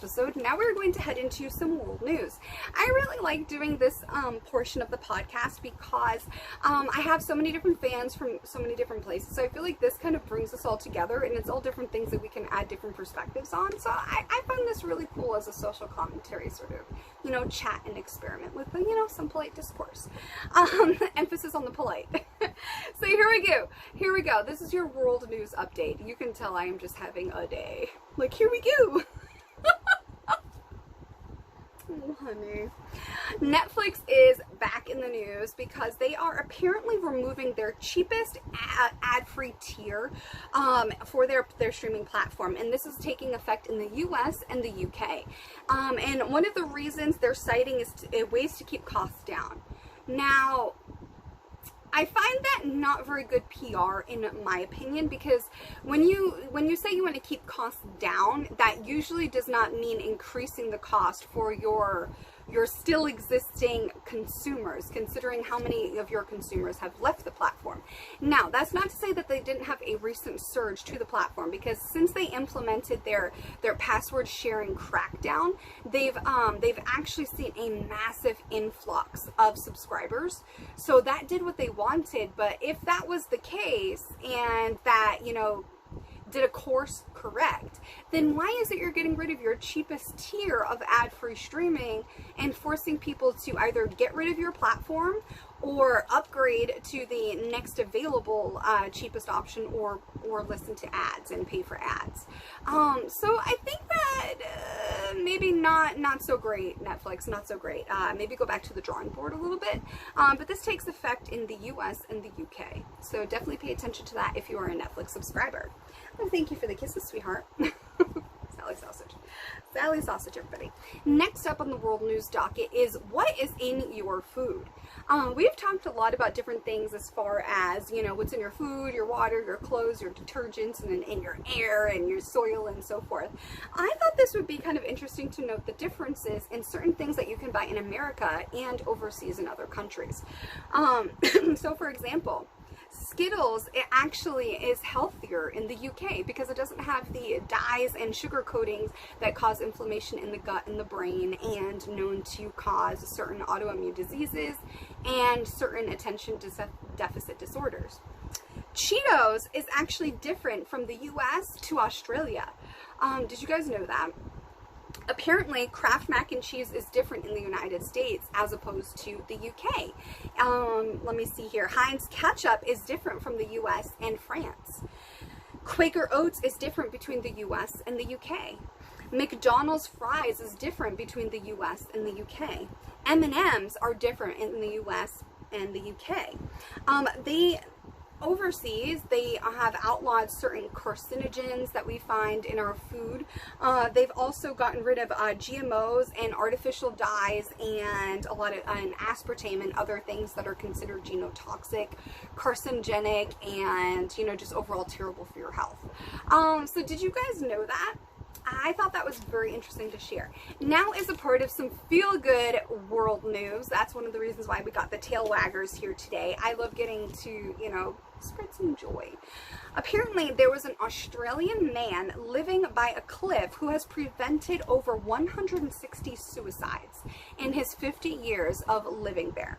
episode. Now we're going to head into some world news. I really like doing this portion of the podcast because I have so many different fans from so many different places. So I feel like this kind of brings us all together, and it's all different things that we can add different perspectives on. So I find this really cool as a social commentary sort of, you know, chat and experiment with, you know, some polite discourse. Emphasis on the polite. So here we go. This is your world news update. You can tell I am just having a day. Like, here we go. Oh, honey. Netflix is back in the news because they are apparently removing their cheapest ad-free tier for their streaming platform, and this is taking effect in the US and the UK. And one of the reasons they're citing is ways to keep costs down. Now, I find that not very good PR in my opinion, because when you say you want to keep costs down, that usually does not mean increasing the cost for your still existing consumers, considering how many of your consumers have left the platform. Now, that's not to say that they didn't have a recent surge to the platform, because since they implemented their password sharing crackdown, they've actually seen a massive influx of subscribers. So that did what they wanted. But if that was the case, and that, you know, did a course correct, then why is it you're getting rid of your cheapest tier of ad-free streaming and forcing people to either get rid of your platform or upgrade to the next available cheapest option, or listen to ads and pay for ads? So I think that maybe not so great, Netflix, not so great. Maybe go back to the drawing board a little bit. But this takes effect in the US and the UK. So definitely pay attention to that if you are a Netflix subscriber. Oh, thank you for the kisses, sweetheart. Sally Sausage. Sally Sausage, everybody. Next up on the world news docket is what is in your food. We've talked a lot about different things as far as, you know, what's in your food, your water, your clothes, your detergents, and in your air and your soil and so forth. I thought this would be kind of interesting to note the differences in certain things that you can buy in America and overseas in other countries. So for example, Skittles, it actually is healthier in the UK because it doesn't have the dyes and sugar coatings that cause inflammation in the gut and the brain, and known to cause certain autoimmune diseases and certain attention deficit disorders. Cheetos is actually different from the US to Australia. Did you guys know that? Apparently, Kraft mac and cheese is different in the United States as opposed to the UK. Let me see here. Heinz ketchup is different from the US and France. Quaker Oats is different between the US and the UK. McDonald's fries is different between the US and the UK. M&Ms are different in the US and the UK. Overseas, they have outlawed certain carcinogens that we find in our food. They've also gotten rid of GMOs and artificial dyes, and a lot of aspartame and other things that are considered genotoxic, carcinogenic, and, you know, just overall terrible for your health. So did you guys know that? I thought that was very interesting to share. Now is a part of some feel-good world news. That's one of the reasons why we got the tail waggers here today. I love getting to, you know, spread some joy. Apparently, there was an Australian man living by a cliff who has prevented over 160 suicides in his 50 years of living there.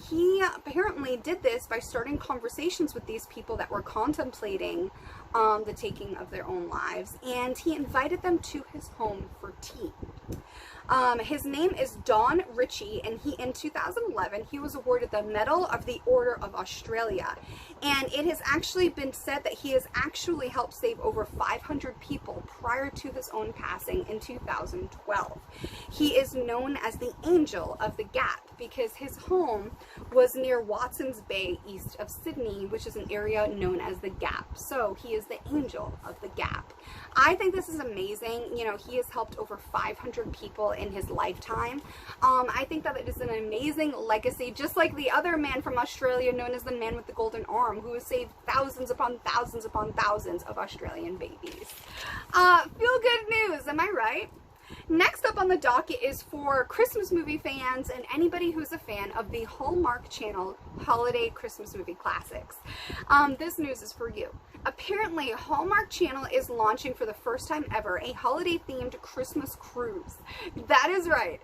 He apparently did this by starting conversations with these people that were contemplating the taking of their own lives, and he invited them to his home for tea. His name is Don Ritchie, and in 2011, he was awarded the Medal of the Order of Australia. And it has actually been said that he has actually helped save over 500 people prior to his own passing in 2012. He is known as the Angel of the Gap because his home was near Watson's Bay, east of Sydney, which is an area known as the Gap. So he is the Angel of the Gap. I think this is amazing. You know, he has helped over 500 people in his lifetime. I think that it is an amazing legacy, just like the other man from Australia known as the man with the golden arm, who has saved thousands upon thousands upon thousands of Australian babies. Feel good news, am I right? Next up on the docket is for Christmas movie fans and anybody who's a fan of the Hallmark channel Holiday Christmas Movie Classics. This news is for you. Apparently, Hallmark Channel is launching for the first time ever a holiday-themed Christmas cruise. That is right.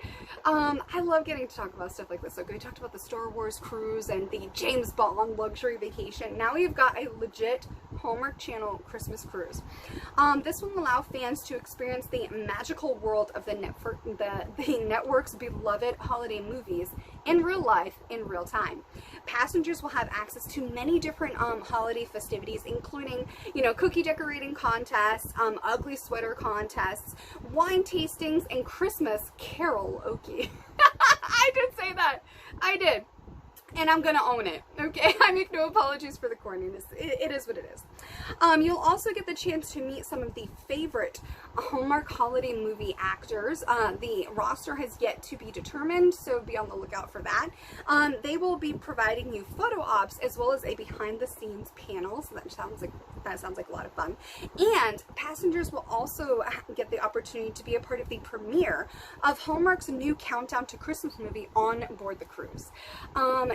I love getting to talk about stuff like this. Okay, we talked about the Star Wars cruise and the James Bond luxury vacation. Now we've got a legit Hallmark Channel Christmas cruise. This will allow fans to experience the magical world of the network's beloved holiday movies in real life, in real time. Passengers will have access to many different holiday festivities, including, you know, cookie decorating contests, ugly sweater contests, wine tastings, and Christmas karaoke. I did say that. I did. And I'm gonna own it, okay? I make no apologies for the corniness. It is what it is. You'll also get the chance to meet some of the favorite Hallmark holiday movie actors. The roster has yet to be determined, so be on the lookout for that. They will be providing you photo ops as well as a behind-the-scenes panel, so that sounds like a lot of fun. And passengers will also get the opportunity to be a part of the premiere of Hallmark's new Countdown to Christmas movie on board the cruise.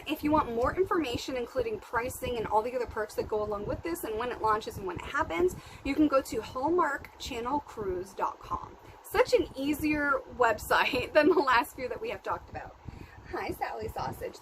If you want more information, including pricing and all the other perks that go along with this and when it launches and when it happens, you can go to hallmarkchannelcruise.com. Such an easier website than the last few that we have talked about. Hi, Sally Sausage.